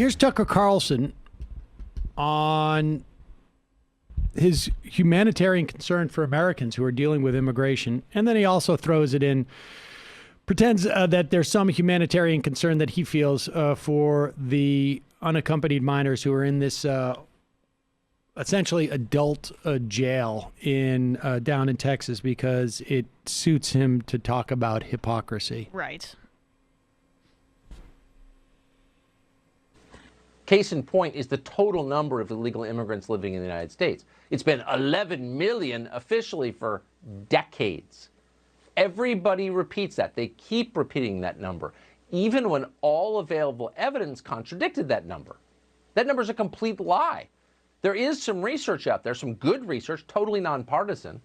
here's Tucker Carlson on his humanitarian concern for Americans who are dealing with immigration. And then he also throws it in, pretends that there's some humanitarian concern that he feels for the unaccompanied minors who are in this essentially adult jail in down in Texas because it suits him to talk about hypocrisy. Right. Case in point is the total number of illegal immigrants living in the United States. It's been 11 million officially for decades. Everybody repeats that. They keep repeating that number, even when all available evidence contradicted that number. That number is a complete lie. There is some research out there, some good research, totally nonpartisan.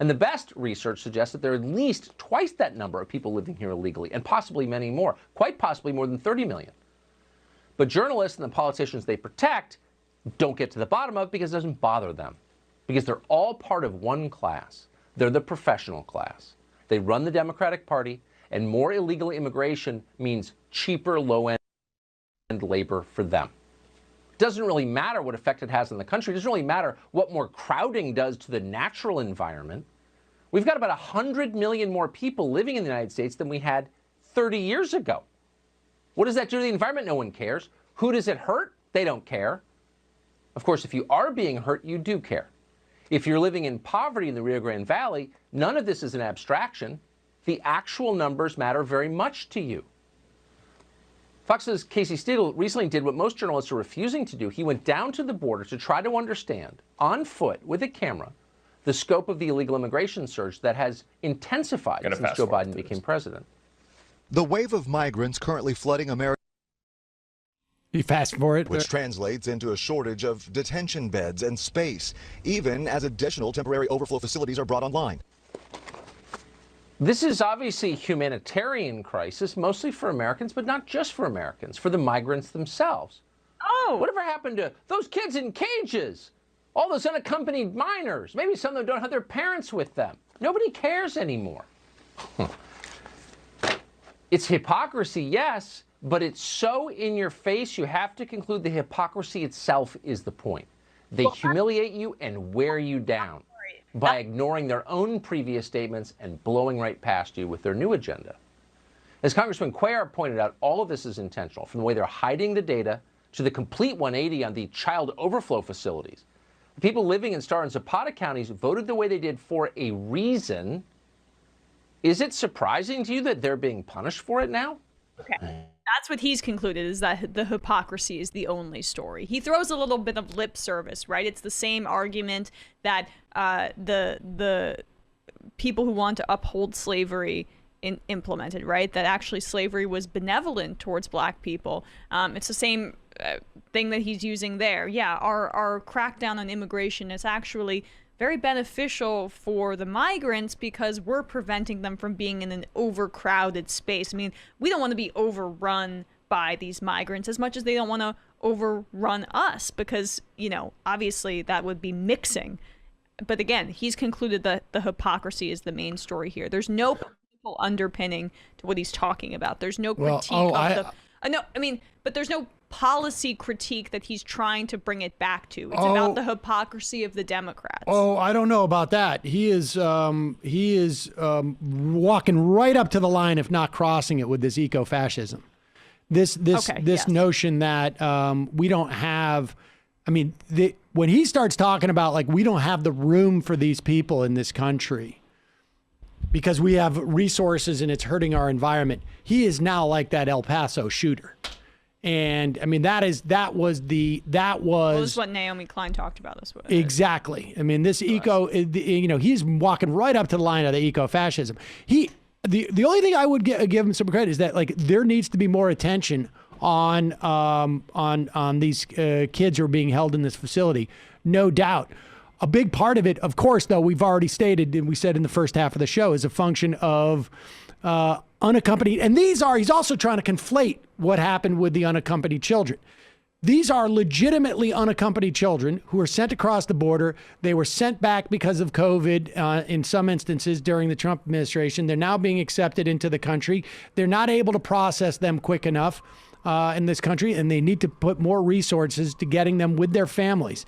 And the best research suggests that there are at least twice that number of people living here illegally, and possibly many more, quite possibly more than 30 million. But journalists and the politicians they protect don't get to the bottom of it because it doesn't bother them. Because they're all part of one class. They're the professional class. They run the Democratic Party, and more illegal immigration means cheaper, low-end labor for them. It doesn't really matter what effect it has on the country. It doesn't really matter what more crowding does to the natural environment. We've got about 100 million more people living in the United States than we had 30 years ago. What does that do to the environment? No one cares. Who does it hurt? They don't care. Of course, if you are being hurt, you do care. If you're living in poverty in the Rio Grande Valley, none of this is an abstraction. The actual numbers matter very much to you. Fox's Casey Stegall recently did what most journalists are refusing to do. He went down to the border to try to understand, on foot, with a camera, the scope of the illegal immigration surge that has intensified since Joe Biden became president. The wave of migrants currently flooding America, You fast forward, which translates into a shortage of detention beds and space, even as additional temporary overflow facilities are brought online. This is obviously a humanitarian crisis, mostly for Americans, but not just for Americans, for the migrants themselves. Oh! Whatever happened to those kids in cages? All those unaccompanied minors? Maybe some of them don't have their parents with them. Nobody cares anymore. It's hypocrisy, yes, but it's so in your face, you have to conclude the hypocrisy itself is the point. They humiliate you and wear you down by ignoring their own previous statements and blowing right past you with their new agenda. As Congressman Cuellar pointed out, all of this is intentional, from the way they're hiding the data to the complete 180 on the child overflow facilities. The people living in Starr and Zapata counties voted the way they did for a reason. Is it surprising to you that they're being punished for it now? Okay. That's what he's concluded, is that the hypocrisy is the only story. He throws a little bit of lip service, right? It's the same argument that the people who want to uphold slavery implemented, right? That actually slavery was benevolent towards black people. It's the same thing that he's using there. Yeah, our crackdown on immigration is actually very beneficial for the migrants because we're preventing them from being in an overcrowded space. I mean, we don't want to be overrun by these migrants as much as they don't want to overrun us because, you know, obviously that would be mixing. But again, he's concluded that the hypocrisy is the main story here. There's no political underpinning to what he's talking about. There's no critique but there's no policy critique that he's trying to bring it back to. It's about the hypocrisy of the Democrats. Oh, I don't know about that. He is walking right up to the line, if not crossing it, with this eco-fascism. This notion that we don't have. I mean, when he starts talking about like we don't have the room for these people in this country because we have resources and it's hurting our environment, he is now like that El Paso shooter. And I mean, that was what Naomi Klein talked about this with. Exactly. I mean, this he's walking right up to the line of the eco-fascism. The only thing I would give him some credit is that like there needs to be more attention on these kids who are being held in this facility. No doubt. A big part of it, of course, though, we've already stated, and we said in the first half of the show, is a function of unaccompanied. And he's also trying to conflate what happened with the unaccompanied children. These are legitimately unaccompanied children who were sent across the border. They were sent back because of COVID in some instances during the Trump administration. They're now being accepted into the country. They're not able to process them quick enough. in this country, and they need to put more resources to getting them with their families.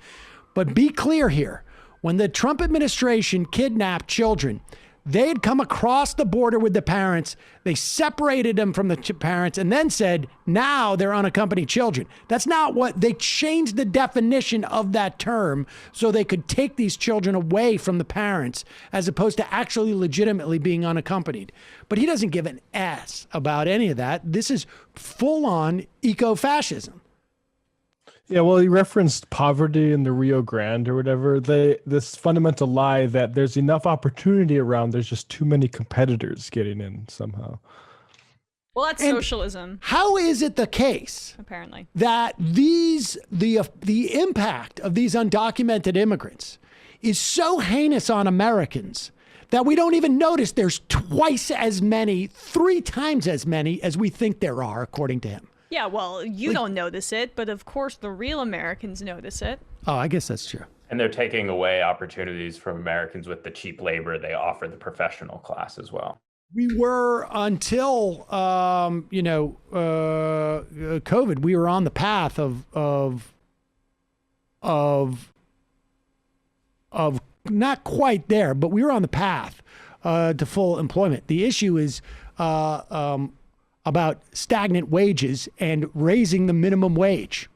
But be clear here. When the Trump administration kidnapped children, they had come across the border with the parents. They separated them from the parents and then said, now they're unaccompanied children. That's not what they changed the definition of that term so they could take these children away from the parents as opposed to actually legitimately being unaccompanied. But he doesn't give an ass about any of that. This is full on eco-fascism. Yeah, well, he referenced poverty in the Rio Grande or whatever. This fundamental lie that there's enough opportunity around, there's just too many competitors getting in somehow. Well, that's socialism. How is it the case apparently that the impact of these undocumented immigrants is so heinous on Americans that we don't even notice there's twice as many, 3 times as many as we think there are, according to him? Yeah, well, you don't notice it, but of course the real Americans notice it. Oh, I guess that's true. And they're taking away opportunities from Americans with the cheap labor they offer the professional class as well. We were, until COVID, we were on the path of not quite there, but we were on the path to full employment. The issue is about stagnant wages and raising the minimum wage.